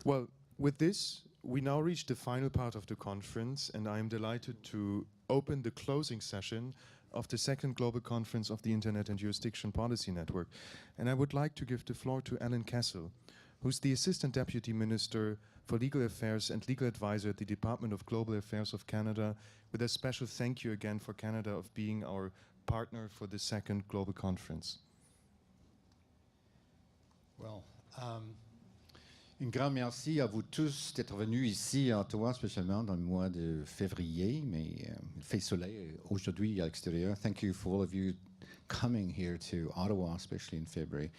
Well, with this, we now reach the final part of the conference, and I am delighted to open the closing session of the second global conference of the Internet and Jurisdiction Policy Network. And I would like to give the floor to Alan KESSEL, who's the Assistant Deputy Minister for Legal Affairs and Legal Advisor at the Department of Global Affairs of Canada, with a special thank you again for Canada of being our partner for the second global conference. Well, un grand merci à vous tous d'être venus ici à Ottawa, spécialement dans le mois de février, mais il fait soleil aujourd'hui à l'extérieur. Thank you for all of you coming here to Ottawa, especially in February.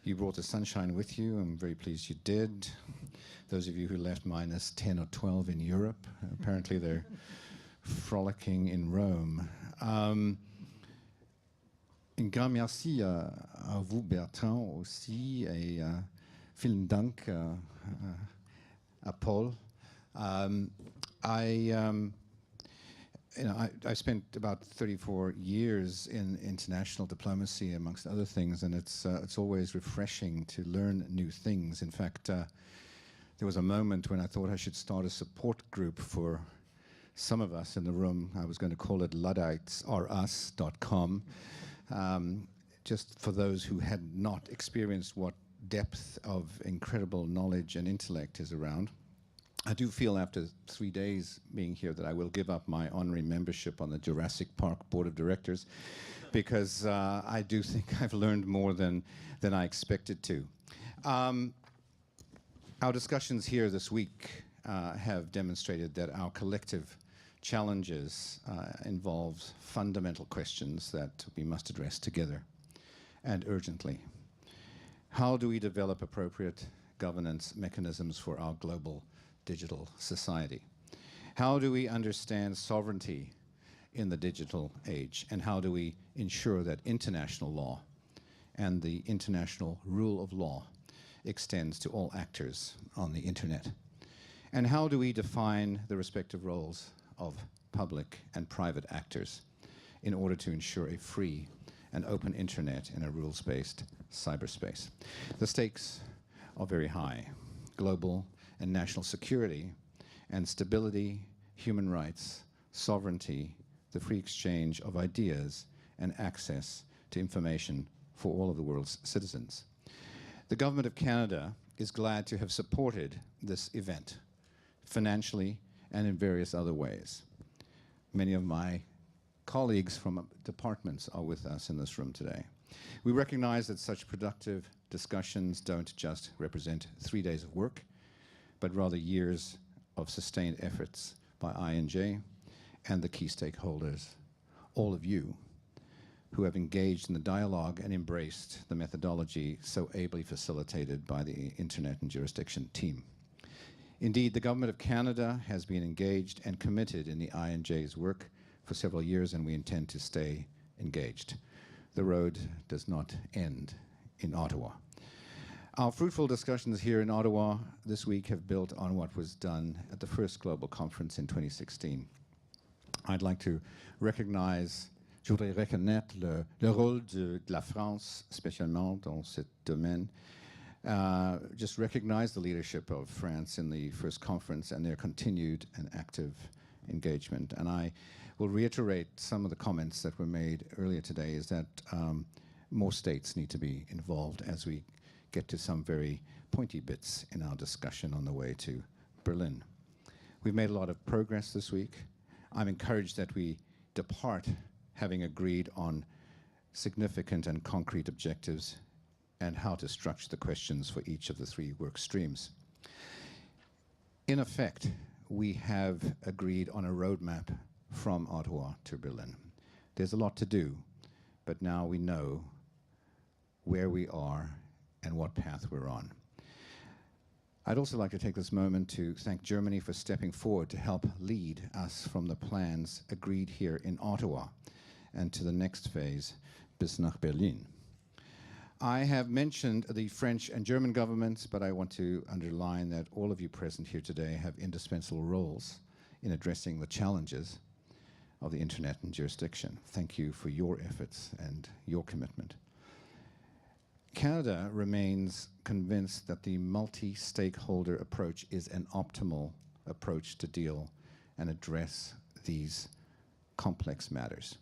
You brought the sunshine with you. I'm very pleased you did. Those of you who left minus 10 or 12 in Europe, apparently they're frolicking in Rome. Un grand merci à vous, Bertrand, aussi, et vielen Dank à Paul. I spent about 34 years in international diplomacy, amongst other things, and it's always refreshing to learn new things. In fact, there was a moment when I thought I should start a support group for some of us in the room. I was going to call it LudditesRUs.com, just for those who had not experienced what depth of incredible knowledge and intellect is around. I do feel after 3 days being here that I will give up my honorary membership on the Jurassic Park Board of Directors, because I do think I've learned more than I expected to. Our discussions here this week have demonstrated that our collective challenges involve fundamental questions that we must address together and urgently. How do we develop appropriate governance mechanisms for our global digital society? How do we understand sovereignty in the digital age? And how do we ensure that international law and the international rule of law extends to all actors on the internet? And how do we define the respective roles of public and private actors in order to ensure a free and open internet in a rules-based cyberspace? The stakes are very high. Global and national security and stability, human rights, sovereignty, the free exchange of ideas, and access to information for all of the world's citizens. The Government of Canada is glad to have supported this event financially and in various other ways. Many of my colleagues from departments are with us in this room today. We recognize that such productive discussions don't just represent 3 days of work, but rather years of sustained efforts by I&J and the key stakeholders, all of you who have engaged in the dialogue and embraced the methodology so ably facilitated by the Internet and Jurisdiction team. Indeed, the Government of Canada has been engaged and committed in the I&J's work for several years, and we intend to stay engaged. The road does not end in Ottawa. Our fruitful discussions here in Ottawa this week have built on what was done at the first global conference in 2016. I'd like to recognize, je voudrais reconnaître le rôle de la France, spécialement dans ce domaine. Just recognize the leadership of France in the first conference and their continued and active engagement. And I will reiterate some of the comments that were made earlier today, is that more states need to be involved as we get to some very pointy bits in our discussion on the way to Berlin. We've made a lot of progress this week. I'm encouraged that we depart having agreed on significant and concrete objectives and how to structure the questions for each of the 3 work streams. In effect, we have agreed on a roadmap from Ottawa to Berlin. There's a lot to do, but now we know where we are and what path we're on. I'd also like to take this moment to thank Germany for stepping forward to help lead us from the plans agreed here in Ottawa and to the next phase, bis nach Berlin. I have mentioned the French and German governments, but I want to underline that all of you present here today have indispensable roles in addressing the challenges of the Internet and jurisdiction. Thank you for your efforts and your commitment. Canada remains convinced that the multi-stakeholder approach is an optimal approach to deal and address these complex matters.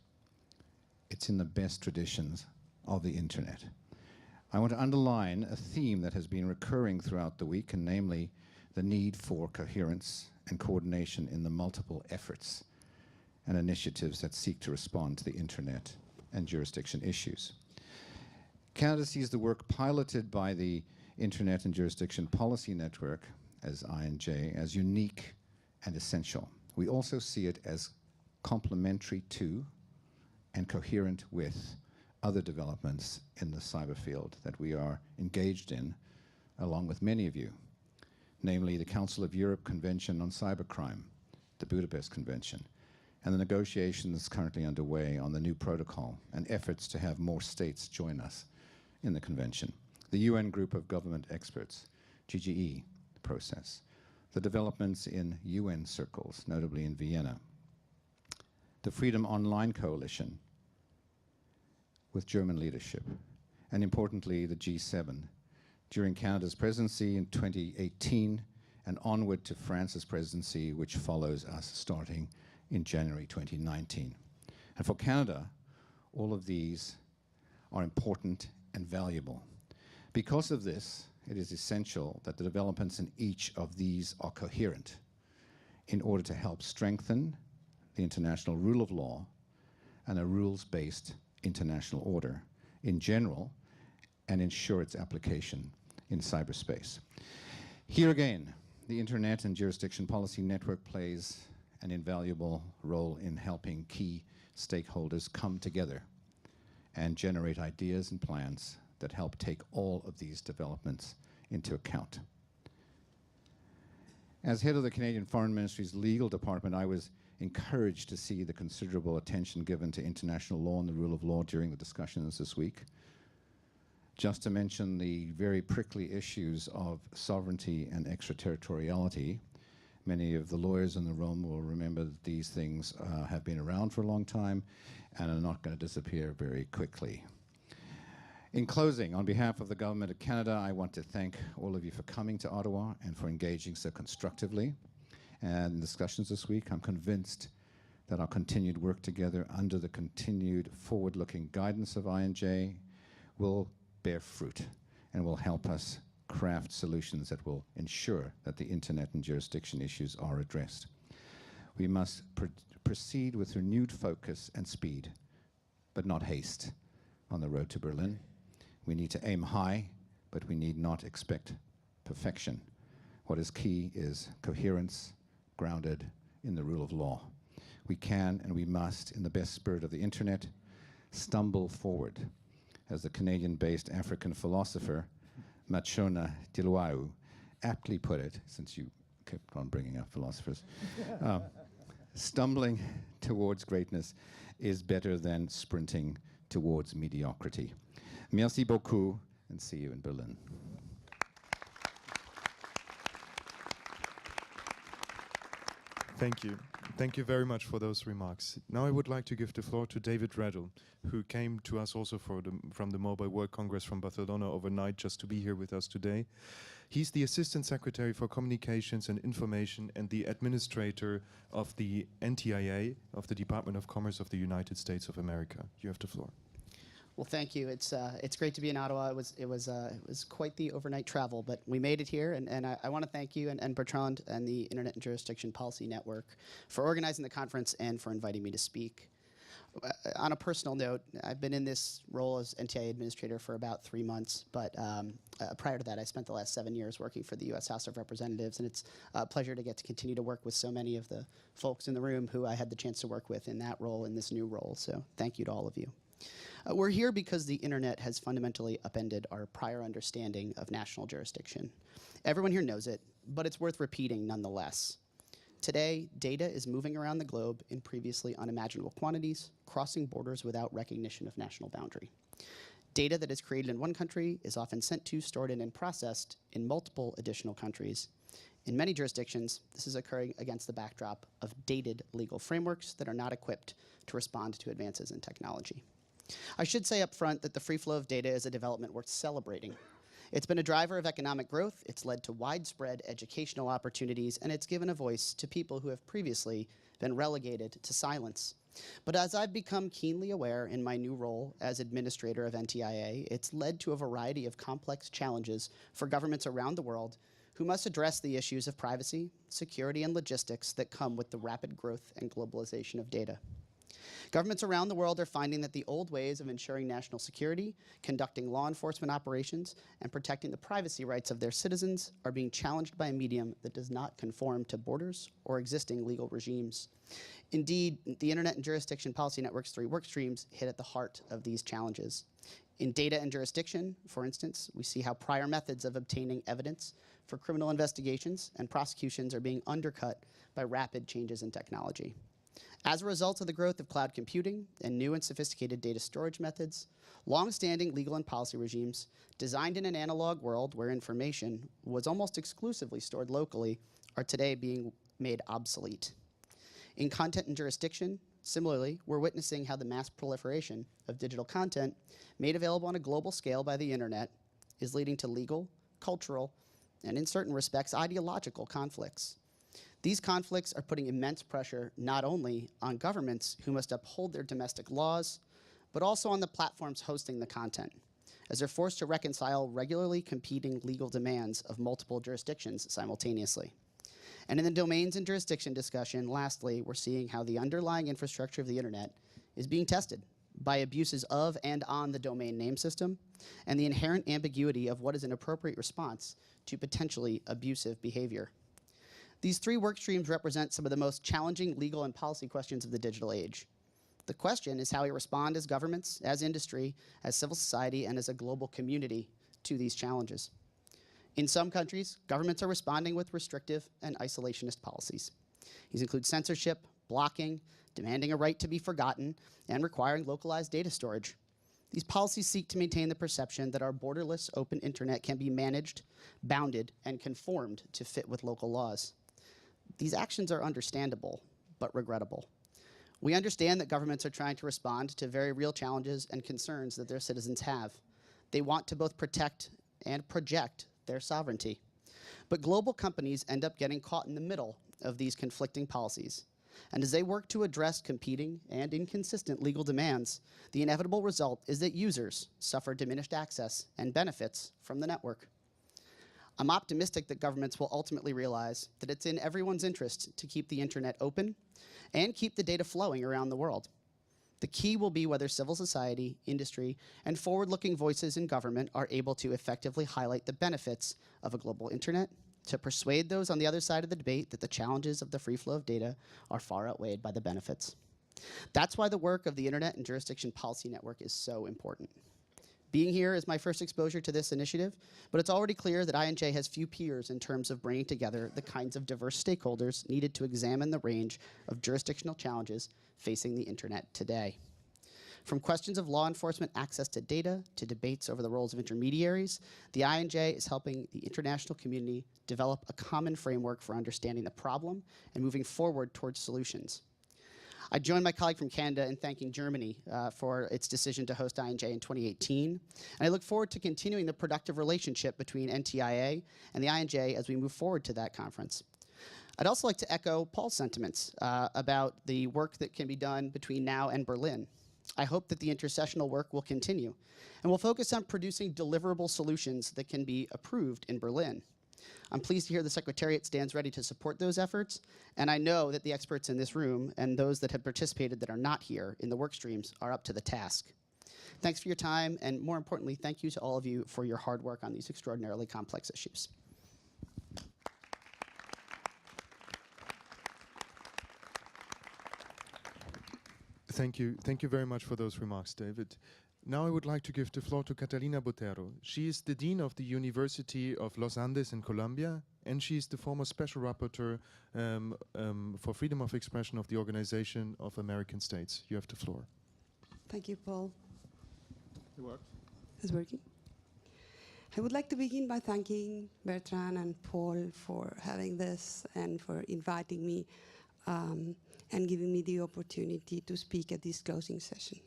It's in the best traditions of the internet. I want to underline a theme that has been recurring throughout the week, and namely the need for coherence and coordination in the multiple efforts and initiatives that seek to respond to the internet and jurisdiction issues. Canada sees the work piloted by the Internet and Jurisdiction Policy Network, as INJ, as unique and essential. We also see it as complementary to and coherent with other developments in the cyber field that we are engaged in, along with many of you, namely the Council of Europe Convention on Cybercrime, the Budapest Convention, and the negotiations currently underway on the new protocol and efforts to have more states join us in the convention, the UN Group of Government Experts, GGE process, the developments in UN circles, notably in Vienna, the Freedom Online Coalition with German leadership, and importantly, the G7, during Canada's presidency in 2018 and onward to France's presidency, which follows us starting in January 2019. And for Canada, all of these are important and valuable. Because of this, it is essential that the developments in each of these are coherent in order to help strengthen the international rule of law and a rules-based international order in general and ensure its application in cyberspace. Here again, the Internet and Jurisdiction Policy Network plays an invaluable role in helping key stakeholders come together and generate ideas and plans that help take all of these developments into account. As head of the Canadian Foreign Ministry's legal department, I was encouraged to see the considerable attention given to international law and the rule of law during the discussions this week. Just to mention the very prickly issues of sovereignty and extraterritoriality. Many of the lawyers in the room will remember that these things have been around for a long time and are not going to disappear very quickly. In closing, on behalf of the Government of Canada, I want to thank all of you for coming to Ottawa and for engaging so constructively in discussions this week. I'm convinced that our continued work together under the continued forward-looking guidance of INJ will bear fruit and will help us craft solutions that will ensure that the internet and jurisdiction issues are addressed. We must proceed with renewed focus and speed, but not haste on the road to Berlin. We need to aim high, but we need not expect perfection. What is key is coherence grounded in the rule of law. We can and we must, in the best spirit of the internet, stumble forward. As the Canadian-based African philosopher Machona Diluau aptly put it, since you kept on bringing up philosophers, stumbling towards greatness is better than sprinting towards mediocrity. Merci beaucoup, and see you in Berlin. Thank you. Thank you very much for those remarks. Now I would like to give the floor to David REDL, who came to us also from the Mobile World Congress from Barcelona overnight just to be here with us today. He's the Assistant Secretary for Communications and Information and the Administrator of the NTIA of the Department of Commerce of the United States of America. You have the floor. Well, thank you. It's great to be in Ottawa. It was quite the overnight travel, but we made it here, and I want to thank you and Bertrand and the Internet and Jurisdiction Policy Network for organizing the conference and for inviting me to speak. On a personal note, I've been in this role as NTIA administrator for about 3 months, but prior to that, I spent the last 7 years working for the U.S. House of Representatives, and it's a pleasure to get to continue to work with so many of the folks in the room who I had the chance to work with in that role, in this new role. So thank you to all of you. We're here because the internet has fundamentally upended our prior understanding of national jurisdiction. Everyone here knows it, but it's worth repeating nonetheless. Today, data is moving around the globe in previously unimaginable quantities, crossing borders without recognition of national boundary. Data that is created in one country is often sent to, stored in, and processed in multiple additional countries. In many jurisdictions, this is occurring against the backdrop of dated legal frameworks that are not equipped to respond to advances in technology. I should say up front that the free flow of data is a development worth celebrating. It's been a driver of economic growth, it's led to widespread educational opportunities, and it's given a voice to people who have previously been relegated to silence. But as I've become keenly aware in my new role as administrator of NTIA, it's led to a variety of complex challenges for governments around the world who must address the issues of privacy, security, and logistics that come with the rapid growth and globalization of data. Governments around the world are finding that the old ways of ensuring national security, conducting law enforcement operations, and protecting the privacy rights of their citizens are being challenged by a medium that does not conform to borders or existing legal regimes. Indeed, the Internet and Jurisdiction Policy Network's 3 work streams hit at the heart of these challenges. In data and jurisdiction, for instance, we see how prior methods of obtaining evidence for criminal investigations and prosecutions are being undercut by rapid changes in technology. As a result of the growth of cloud computing and new and sophisticated data storage methods, long-standing legal and policy regimes designed in an analog world where information was almost exclusively stored locally are today being made obsolete. In content and jurisdiction, similarly, we're witnessing how the mass proliferation of digital content made available on a global scale by the internet is leading to legal, cultural, and in certain respects, ideological conflicts. These conflicts are putting immense pressure not only on governments who must uphold their domestic laws, but also on the platforms hosting the content, as they're forced to reconcile regularly competing legal demands of multiple jurisdictions simultaneously. And in the domains and jurisdiction discussion, lastly, we're seeing how the underlying infrastructure of the internet is being tested by abuses of and on the domain name system, and the inherent ambiguity of what is an appropriate response to potentially abusive behavior. These 3 work streams represent some of the most challenging legal and policy questions of the digital age. The question is how we respond as governments, as industry, as civil society, and as a global community to these challenges. In some countries, governments are responding with restrictive and isolationist policies. These include censorship, blocking, demanding a right to be forgotten, and requiring localized data storage. These policies seek to maintain the perception that our borderless open internet can be managed, bounded, and conformed to fit with local laws. These actions are understandable, but regrettable. We understand that governments are trying to respond to very real challenges and concerns that their citizens have. They want to both protect and project their sovereignty. But global companies end up getting caught in the middle of these conflicting policies. And as they work to address competing and inconsistent legal demands, the inevitable result is that users suffer diminished access and benefits from the network. I'm optimistic that governments will ultimately realize that it's in everyone's interest to keep the internet open and keep the data flowing around the world. The key will be whether civil society, industry, and forward-looking voices in government are able to effectively highlight the benefits of a global internet, to persuade those on the other side of the debate that the challenges of the free flow of data are far outweighed by the benefits. That's why the work of the Internet and Jurisdiction Policy Network is so important. Being here is my first exposure to this initiative, but it's already clear that INJ has few peers in terms of bringing together the kinds of diverse stakeholders needed to examine the range of jurisdictional challenges facing the internet today. From questions of law enforcement access to data to debates over the roles of intermediaries, the INJ is helping the international community develop a common framework for understanding the problem and moving forward towards solutions. I joined my colleague from Canada in thanking Germany for its decision to host INJ in 2018. And I look forward to continuing the productive relationship between NTIA and the INJ as we move forward to that conference. I'd also like to echo Paul's sentiments about the work that can be done between now and Berlin. I hope that the intercessional work will continue, and we'll focus on producing deliverable solutions that can be approved in Berlin. I'm pleased to hear the Secretariat stands ready to support those efforts, and I know that the experts in this room and those that have participated that are not here in the work streams are up to the task. Thanks for your time, and more importantly, thank you to all of you for your hard work on these extraordinarily complex issues. Thank you very much for those remarks, David. Now I would like to give the floor to Catalina Botero. She is the Dean of the University of Los Andes in Colombia, and she is the former Special Rapporteur for Freedom of Expression of the Organization of American States. You have the floor. Thank you, Paul. It works. It's working. I would like to begin by thanking Bertrand and Paul for having this and for inviting me and giving me the opportunity to speak at this closing session.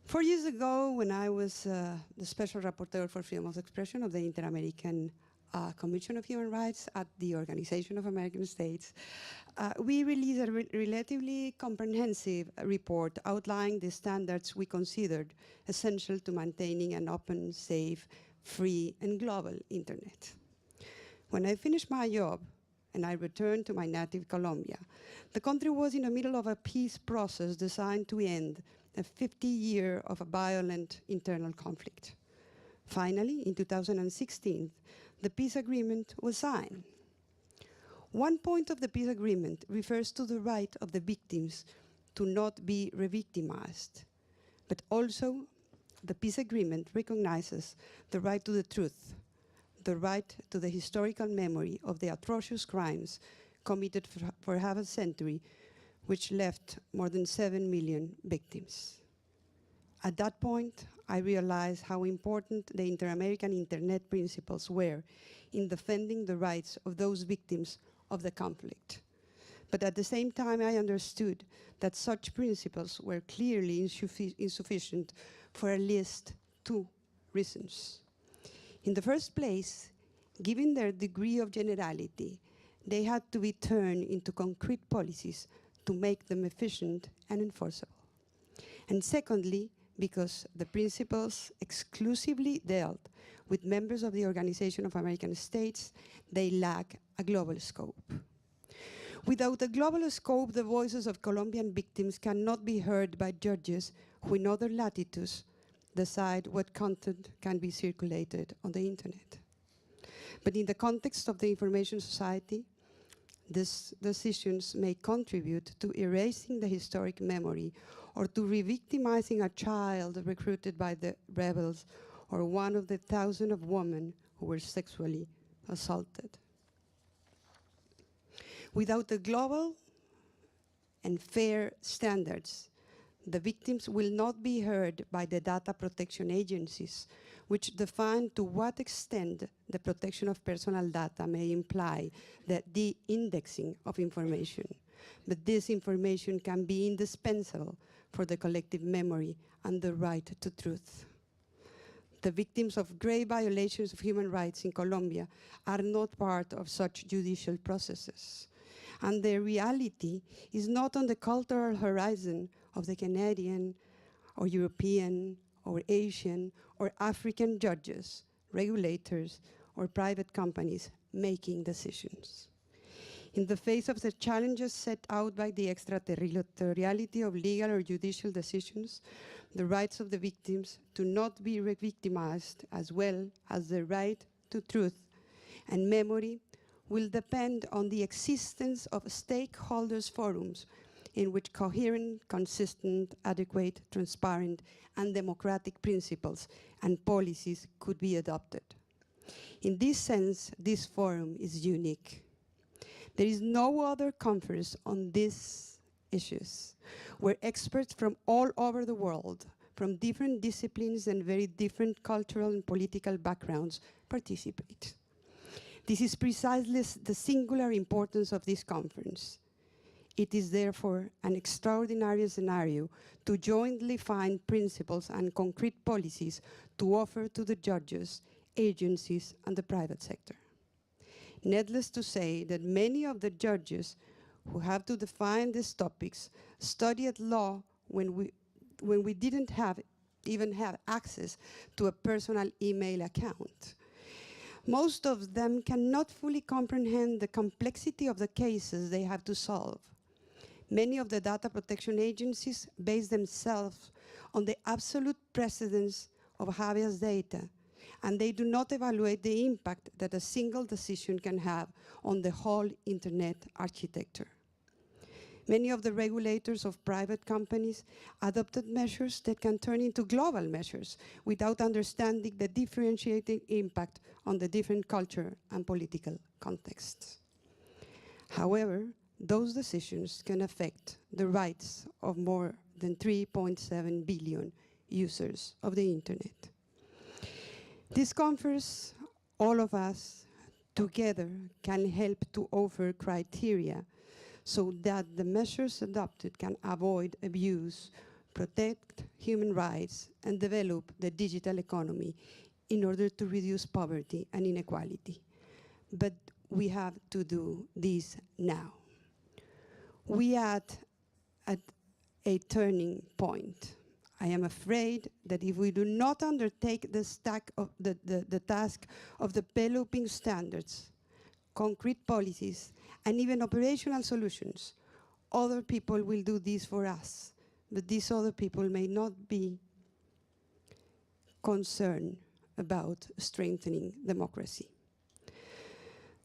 4 years ago, when I was the Special Rapporteur for Freedom of Expression of the Inter-American Commission of Human Rights at the Organization of American States, we released a relatively comprehensive report outlining the standards we considered essential to maintaining an open, safe, free, and global internet. When I finished my job and I returned to my native Colombia, the country was in the middle of a peace process designed to end a 50-year of a violent internal conflict. Finally, in 2016, the peace agreement was signed. One point of the peace agreement refers to the right of the victims to not be re-victimized, but also the peace agreement recognizes the right to the truth, the right to the historical memory of the atrocious crimes committed for half a century, which left more than 7 million victims. At that point, I realized how important the Inter-American Internet principles were in defending the rights of those victims of the conflict. But at the same time, I understood that such principles were clearly insufficient for at least 2 reasons. In the first place, given their degree of generality, they had to be turned into concrete policies to make them efficient and enforceable. And secondly, because the principles exclusively dealt with members of the Organization of American States, they lack a global scope. Without a global scope, the voices of Colombian victims cannot be heard by judges who in other latitudes decide what content can be circulated on the internet. But in the context of the information society, these decisions may contribute to erasing the historic memory or to re-victimizing a child recruited by the rebels or one of the thousands of women who were sexually assaulted. Without the global and fair standards, the victims will not be heard by the data protection agencies, which define to what extent the protection of personal data may imply the de-indexing of information. But this information can be indispensable for the collective memory and the right to truth. The victims of grave violations of human rights in Colombia are not part of such judicial processes. And their reality is not on the cultural horizon of the Canadian or European or Asian or African judges, regulators, or private companies making decisions. In the face of the challenges set out by the extraterritoriality of legal or judicial decisions, the rights of the victims to not be re-victimized, as well as the right to truth and memory, will depend on the existence of stakeholders' forums in which coherent, consistent, adequate, transparent, and democratic principles and policies could be adopted. In this sense, this forum is unique. There is no other conference on these issues where experts from all over the world, from different disciplines and very different cultural and political backgrounds, participate. This is precisely the singular importance of this conference. It is therefore an extraordinary scenario to jointly find principles and concrete policies to offer to the judges, agencies, and the private sector. Needless to say that many of the judges who have to define these topics studied law when we didn't even have access to a personal email account. Most of them cannot fully comprehend the complexity of the cases they have to solve. Many of the data protection agencies base themselves on the absolute precedence of habeas data, and they do not evaluate the impact that a single decision can have on the whole internet architecture. Many of the regulators of private companies adopted measures that can turn into global measures without understanding the differentiating impact on the different culture and political contexts. However, those decisions can affect the rights of more than 3.7 billion users of the internet. This conference, all of us together can help to offer criteria so that the measures adopted can avoid abuse protect human rights, and develop the digital economy in order to reduce poverty and inequality. But we have to do this now. We are at a turning point. I am afraid that if we do not undertake the task of developing standards, concrete policies, and even operational solutions, other people will do this for us. But these other people may not be concerned about strengthening democracy.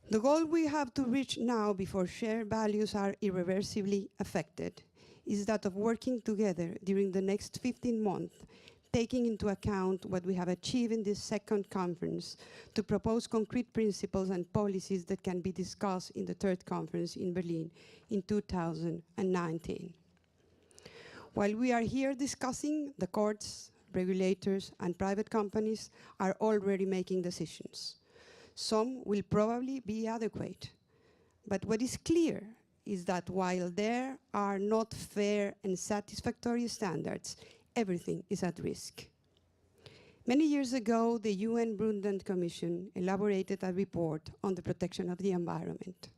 The goal we have to reach now before shared values are irreversibly affected is that of working together during the next 15 months, taking into account what we have achieved in this second conference to propose concrete principles and policies that can be discussed in the third conference in Berlin in 2019. While we are here discussing, the courts, regulators, and private companies are already making decisions. Some will probably be adequate. But what is clear is that while there are not fair and satisfactory standards, everything is at risk. Many years ago, the UN Brundtland Commission elaborated a report on the protection of the environment.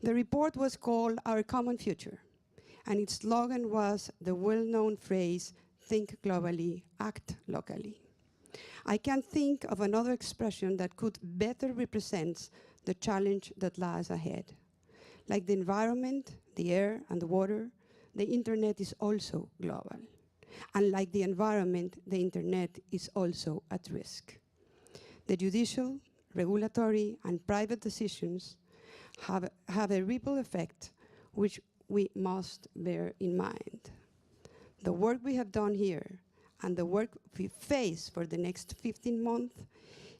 The report was called Our Common Future, and its slogan was the well-known phrase, think globally, act locally. I can't think of another expression that could better represent the challenge that lies ahead. Like the environment, the air, and the water, the internet is also global. And like the environment, the internet is also at risk. The judicial, regulatory, and private decisions have a ripple effect which we must bear in mind. The work we have done here and the work we face for the next 15 months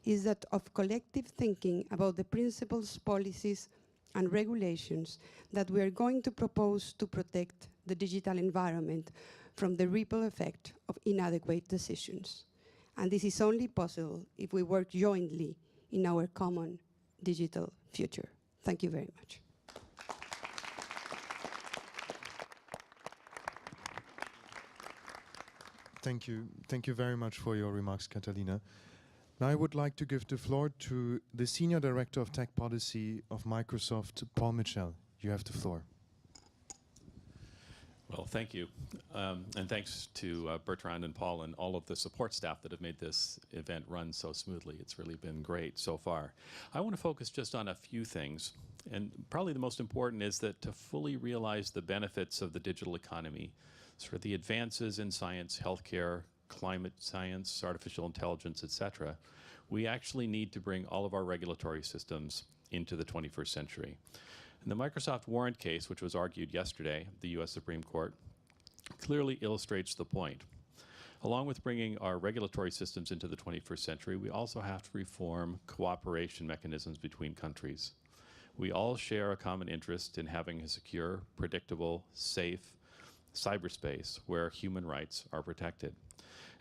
is that of collective thinking about the principles, policies, and regulations that we are going to propose to protect the digital environment from the ripple effect of inadequate decisions. And this is only possible if we work jointly in our common digital future. Thank you very much. Thank you. Thank you very much for your remarks, Catalina. Now I would like to give the floor to the Senior Director of Tech Policy of Microsoft, Paul Mitchell. You have the floor. Well, thank you. And thanks to Bertrand and Paul and all of the support staff that have made this event run so smoothly. It's really been great so far. I want to focus just on a few things. And probably the most important is that to fully realize the benefits of the digital economy, sort of the advances in science, healthcare, climate science, artificial intelligence, etc., we actually need to bring all of our regulatory systems into the 21st century. And the Microsoft warrant case, which was argued yesterday at the US Supreme Court, clearly illustrates the point. Along with bringing our regulatory systems into the 21st century, we also have to reform cooperation mechanisms between countries. We all share a common interest in having a secure, predictable, safe cyberspace where human rights are protected.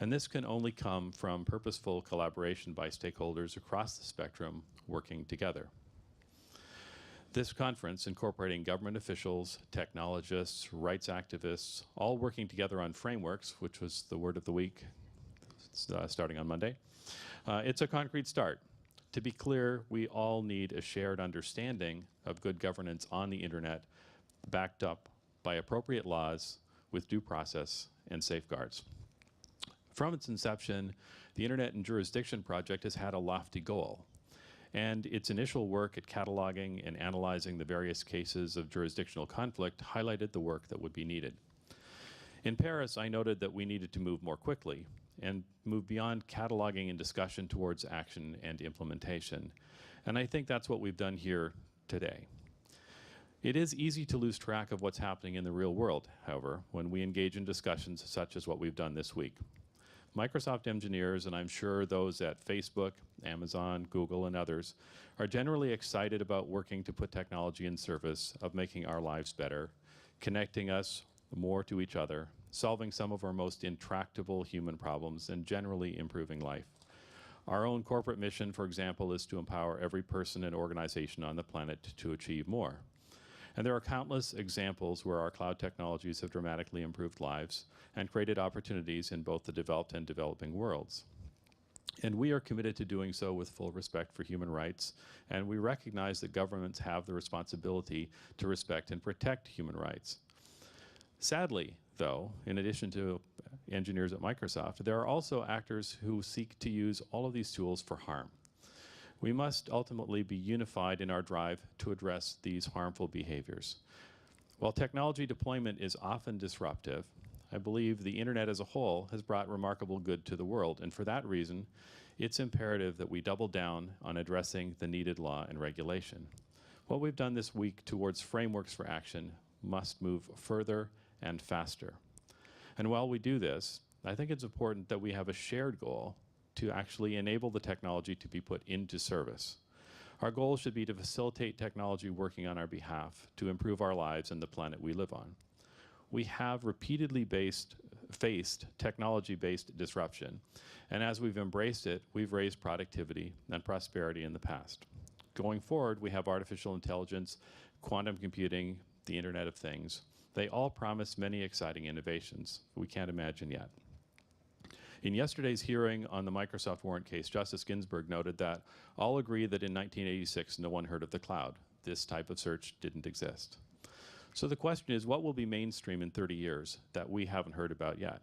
And this can only come from purposeful collaboration by stakeholders across the spectrum working together. This conference, incorporating government officials, technologists, rights activists, all working together on frameworks, which was the word of the week starting on Monday, it's a concrete start. To be clear, we all need a shared understanding of good governance on the internet, backed up by appropriate laws with due process and safeguards. From its inception, the Internet and Jurisdiction Project has had a lofty goal. And its initial work at cataloging and analyzing the various cases of jurisdictional conflict highlighted the work that would be needed. In Paris, I noted that we needed to move more quickly and move beyond cataloging and discussion towards action and implementation. And I think that's what we've done here today. It is easy to lose track of what's happening in the real world, however, when we engage in discussions such as what we've done this week. Microsoft engineers, and I'm sure those at Facebook, Amazon, Google, and others, are generally excited about working to put technology in service of making our lives better, connecting us more to each other, solving some of our most intractable human problems, and generally improving life. Our own corporate mission, for example, is to empower every person and organization on the planet to achieve more. And there are countless examples where our cloud technologies have dramatically improved lives and created opportunities in both the developed and developing worlds. And we are committed to doing so with full respect for human rights, and we recognize that governments have the responsibility to respect and protect human rights. Sadly, though, in addition to engineers at Microsoft, there are also actors who seek to use all of these tools for harm. We must ultimately be unified in our drive to address these harmful behaviors. While technology deployment is often disruptive, I believe the internet as a whole has brought remarkable good to the world, and for that reason, it's imperative that we double down on addressing the needed law and regulation. What we've done this week towards frameworks for action must move further and faster. And while we do this, I think it's important that we have a shared goal to actually enable the technology to be put into service. Our goal should be to facilitate technology working on our behalf to improve our lives and the planet we live on. We have repeatedly faced technology-based disruption, and as we've embraced it, we've raised productivity and prosperity in the past. Going forward, we have artificial intelligence, quantum computing, the Internet of Things. They all promise many exciting innovations we can't imagine yet. In yesterday's hearing on the Microsoft warrant case, Justice Ginsburg noted that all agree that in 1986, no one heard of the cloud. This type of search didn't exist. So the question is, what will be mainstream in 30 years that we haven't heard about yet?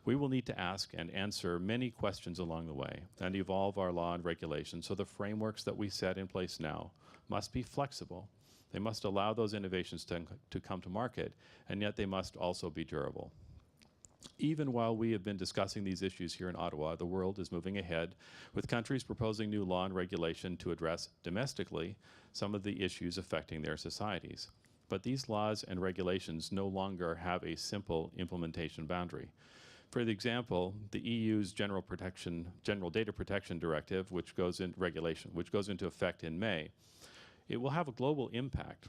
We will need to ask and answer many questions along the way and evolve our law and regulation so the frameworks that we set in place now must be flexible. They must allow those innovations to come to market, and yet they must also be durable. Even while we have been discussing these issues here in Ottawa, the world is moving ahead with countries proposing new law and regulation to address domestically some of the issues affecting their societies. But these laws and regulations no longer have a simple implementation boundary. For example, the EU's General Data Protection Directive, which goes into effect in May, it will have a global impact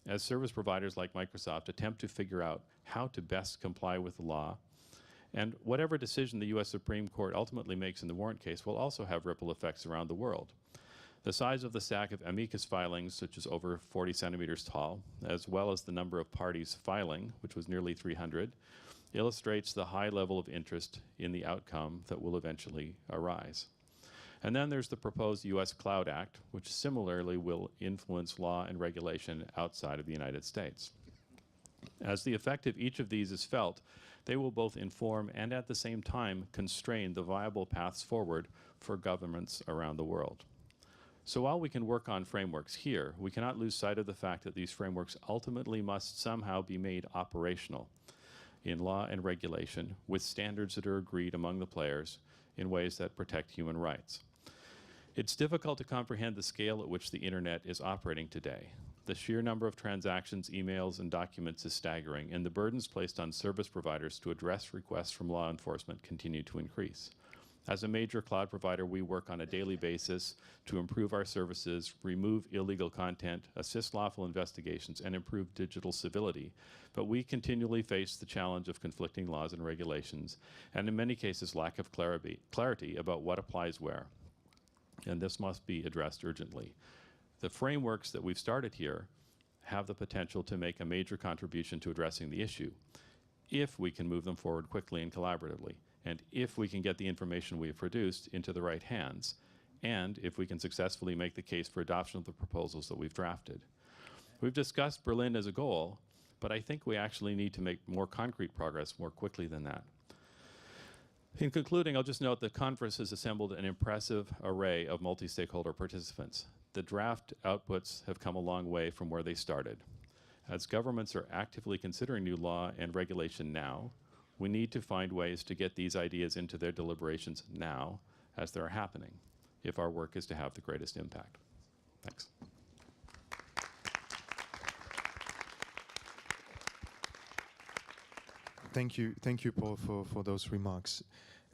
as service providers like Microsoft attempt to figure out how to best comply with the law. And whatever decision the US Supreme Court ultimately makes in the warrant case will also have ripple effects around the world. The size of the stack of amicus filings, which is over 40 centimeters tall, as well as the number of parties filing, which was nearly 300, illustrates the high level of interest in the outcome that will eventually arise. And then there's the proposed US Cloud Act, which similarly will influence law and regulation outside of the United States. As the effect of each of these is felt, they will both inform and at the same time constrain the viable paths forward for governments around the world. So while we can work on frameworks here, we cannot lose sight of the fact that these frameworks ultimately must somehow be made operational in law and regulation with standards that are agreed among the players in ways that protect human rights. It's difficult to comprehend the scale at which the internet is operating today. The sheer number of transactions, emails, and documents is staggering, and the burdens placed on service providers to address requests from law enforcement continue to increase. As a major cloud provider, we work on a daily basis to improve our services, remove illegal content, assist lawful investigations, and improve digital civility. But we continually face the challenge of conflicting laws and regulations, and in many cases, lack of clarity about what applies where. And this must be addressed urgently. The frameworks that we've started here have the potential to make a major contribution to addressing the issue if we can move them forward quickly and collaboratively, and if we can get the information we have produced into the right hands, and if we can successfully make the case for adoption of the proposals that we've drafted. We've discussed Berlin as a goal, but I think we actually need to make more concrete progress more quickly than that. In concluding, I'll just note the conference has assembled an impressive array of multi-stakeholder participants. The draft outputs have come a long way from where they started. As governments are actively considering new law and regulation now, we need to find ways to get these ideas into their deliberations now as they're happening, if our work is to have the greatest impact. Thanks. Thank you, Paul, for those remarks.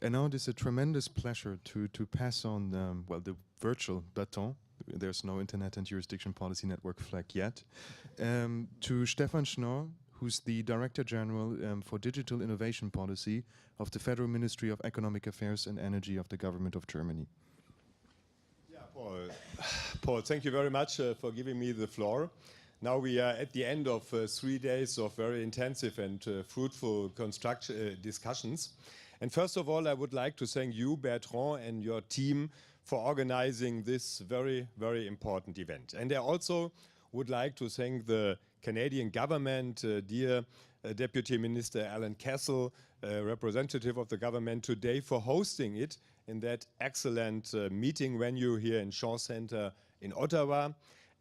And now it is a tremendous pleasure to pass on, the virtual baton. There's no Internet and Jurisdiction Policy Network flag yet, to STEFAN SCHNORR, who's the Director General for Digital Innovation Policy of the Federal Ministry of Economic Affairs and Energy of the Government of Germany. Yeah, Paul, thank you very much for giving me the floor. Now we are at the end of 3 days of very intensive and fruitful discussions. And first of all, I would like to thank you, Bertrand, and your team for organizing this very, very important event. And I also would like to thank the Canadian government, dear Deputy Minister Alan KESSEL, representative of the government today, for hosting it in that excellent meeting venue here in Shaw Center in Ottawa.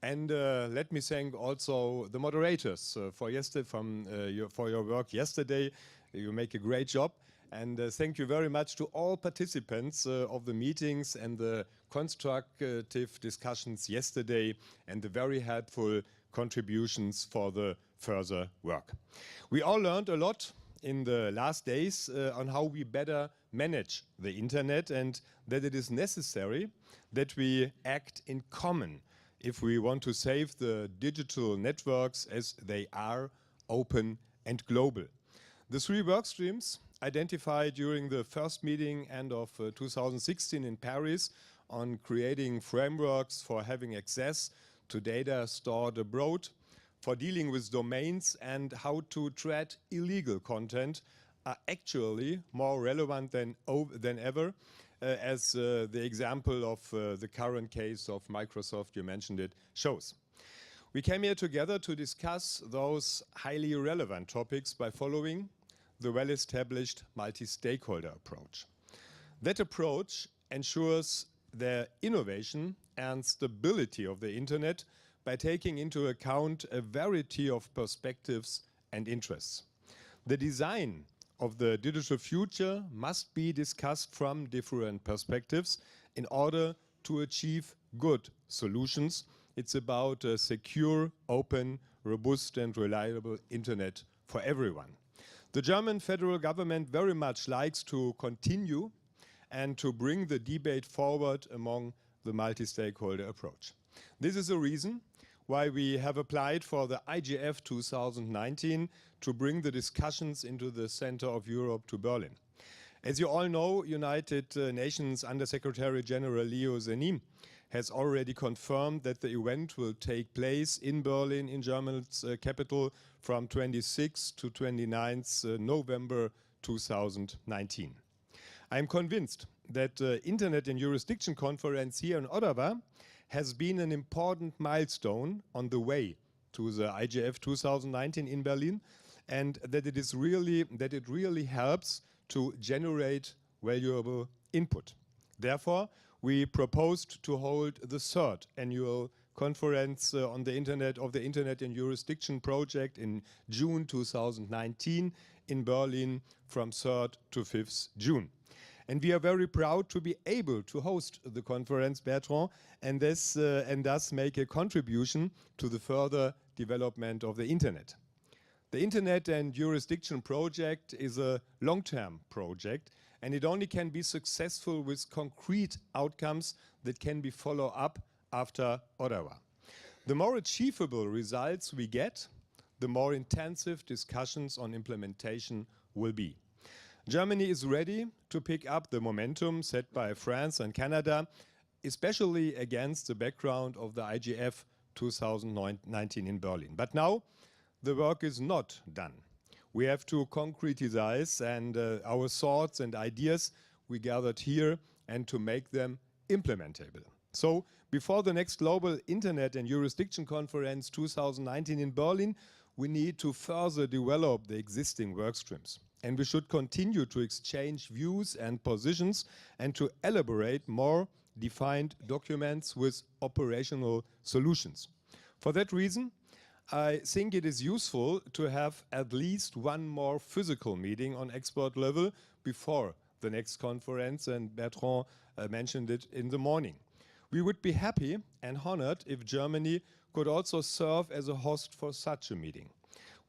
And let me thank also the moderators for your work yesterday. You make a great job. And thank you very much to all participants of the meetings and the constructive discussions yesterday and the very helpful contributions for the further work. We all learned a lot in the last days on how we better manage the internet, and that it is necessary that we act in common if we want to save the digital networks as they are open and global. The 3 work streams identified during the first meeting end of 2016 in Paris on creating frameworks for having access to data stored abroad, for dealing with domains, and how to treat illegal content are actually more relevant than ever, as the example of the current case of Microsoft, you mentioned it, shows. We came here together to discuss those highly relevant topics by following the well-established multi-stakeholder approach. That approach ensures the innovation and stability of the internet by taking into account a variety of perspectives and interests. The design of the digital future must be discussed from different perspectives in order to achieve good solutions. It's about a secure, open, robust and reliable internet for everyone. The German federal government very much likes to continue and to bring the debate forward among the multi-stakeholder approach. This is a reason why we have applied for the IGF 2019 to bring the discussions into the center of Europe to Berlin. As you all know, United Nations Under-Secretary General Leo Zenim has already confirmed that the event will take place in Berlin, in Germany's capital, from 26th to 29th November 2019. I am convinced that the Internet and Jurisdiction Conference here in Ottawa has been an important milestone on the way to the IGF 2019 in Berlin, and that it really helps to generate valuable input. Therefore, we proposed to hold the 3rd annual conference on the Internet and Jurisdiction Project in June 2019 in Berlin from 3rd to 5th June. And we are very proud to be able to host the conference, Bertrand, and thus make a contribution to the further development of the Internet. The Internet and Jurisdiction Project is a long-term project, and it only can be successful with concrete outcomes that can be followed up after Ottawa. The more achievable results we get, the more intensive discussions on implementation will be. Germany is ready to pick up the momentum set by France and Canada, especially against the background of the IGF 2019 in Berlin. But now the work is not done. We have to concretize our thoughts and ideas we gathered here and to make them implementable. So before the next Global Internet and Jurisdiction Conference 2019 in Berlin, we need to further develop the existing work streams. And we should continue to exchange views and positions and to elaborate more defined documents with operational solutions. For that reason, I think it is useful to have at least one more physical meeting on expert level before the next conference, and Bertrand mentioned it in the morning. We would be happy and honored if Germany could also serve as a host for such a meeting.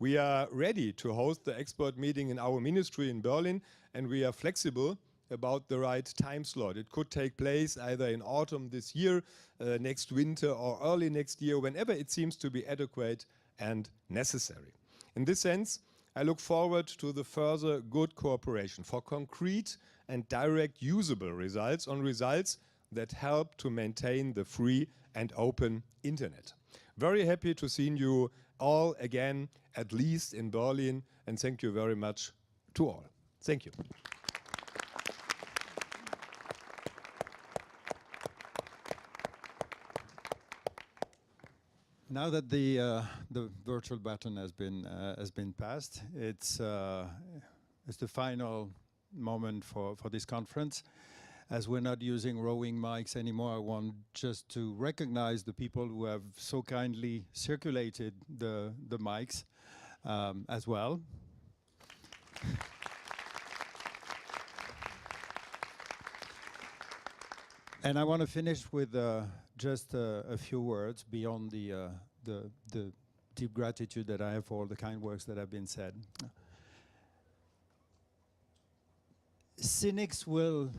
We are ready to host the expert meeting in our ministry in Berlin, and we are flexible about the right time slot. It could take place either in autumn this year, next winter, or early next year, whenever it seems to be adequate and necessary. In this sense, I look forward to the further good cooperation for concrete and direct usable results that help to maintain the free and open internet. Very happy to see you all again, at least in Berlin, and thank you very much to all. Thank you. Now that the virtual button has been passed, it's the final moment for this conference. As we're not using roving mics anymore, I want just to recognize the people who have so kindly circulated the mics as well. And I want to finish with just a few words beyond the deep gratitude that I have for all the kind words that have been said. Cynics will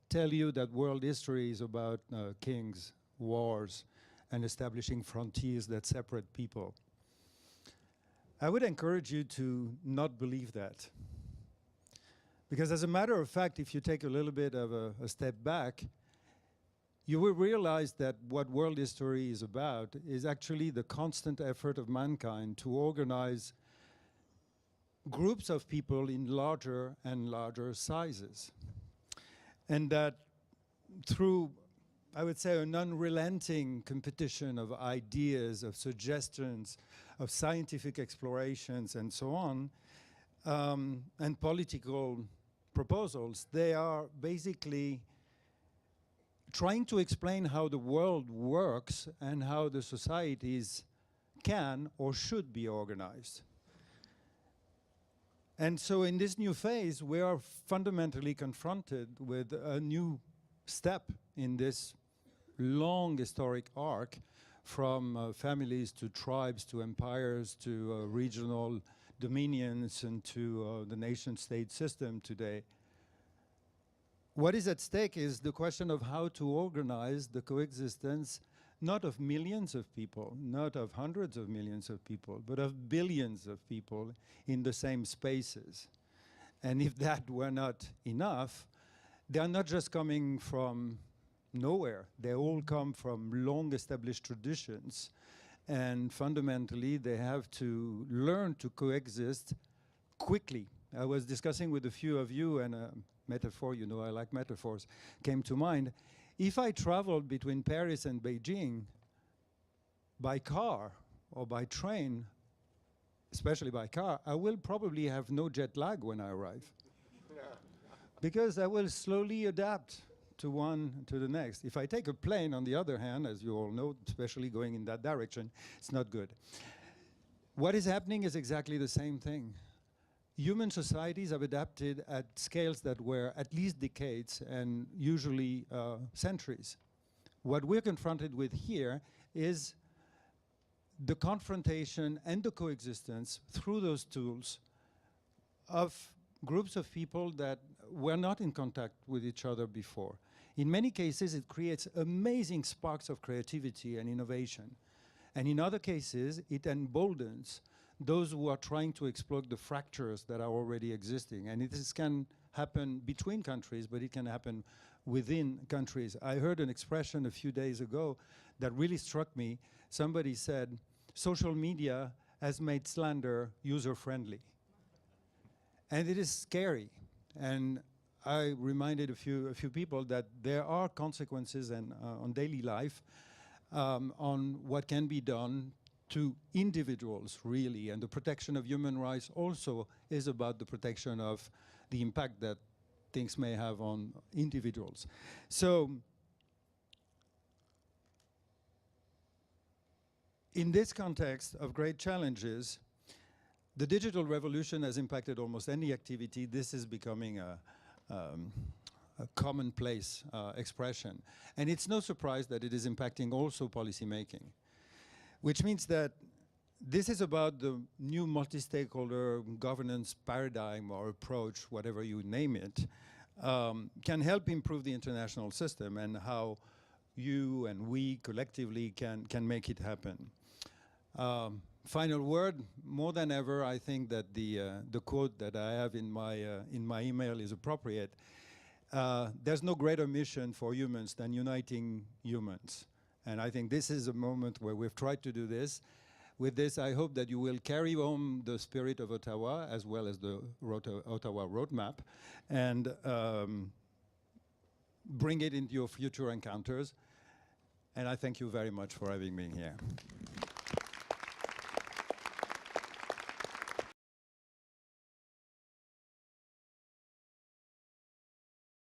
tell you that world history is about kings, wars, and establishing frontiers that separate people. I would encourage you to not believe that. Because as a matter of fact, if you take a little bit of a step back, you will realize that what world history is about is actually the constant effort of mankind to organize groups of people in larger and larger sizes. And that through, I would say, an unrelenting competition of ideas, of suggestions, of scientific explorations, and so on, and political proposals, they are basically trying to explain how the world works and how the societies can or should be organized. And so in this new phase, we are fundamentally confronted with a new step in this long historic arc from families to tribes to empires to regional dominions and to the nation-state system today. What is at stake is the question of how to organize the coexistence not of millions of people, not of hundreds of millions of people, but of billions of people in the same spaces. And if that were not enough, they are not just coming from nowhere. They all come from long-established traditions. And fundamentally, they have to learn to coexist quickly. I was discussing with a few of you, and metaphor, you know, I like metaphors, came to mind. If I traveled between Paris and Beijing by car or by train, especially by car, I will probably have no jet lag when I arrive. Because I will slowly adapt to one to the next. If I take a plane, on the other hand, as you all know, especially going in that direction, it's not good. What is happening is exactly the same thing. Human societies have adapted at scales that were at least decades and usually centuries. What we're confronted with here is the confrontation and the coexistence through those tools of groups of people that were not in contact with each other before. In many cases, it creates amazing sparks of creativity and innovation. And in other cases, it emboldens those who are trying to exploit the fractures that are already existing. And this can happen between countries, but it can happen within countries. I heard an expression a few days ago that really struck me. Somebody said, social media has made slander user-friendly. And it is scary. And I reminded a few people that there are consequences on daily life on what can be done to individuals, really. And the protection of human rights also is about the protection of the impact that things may have on individuals. So, in this context of great challenges, the digital revolution has impacted almost any activity. This is becoming a commonplace expression. And it's no surprise that it is impacting also policymaking, which means that this is about the new multi-stakeholder governance paradigm or approach, whatever you name it, can help improve the international system and how you and we collectively can make it happen. Final word, more than ever, I think that the quote that I have in my email is appropriate. There's no greater mission for humans than uniting humans. And I think this is a moment where we've tried to do this. With this, I hope that you will carry home the spirit of Ottawa as well as the Ottawa roadmap and bring it into your future encounters. And I thank you very much for having me here.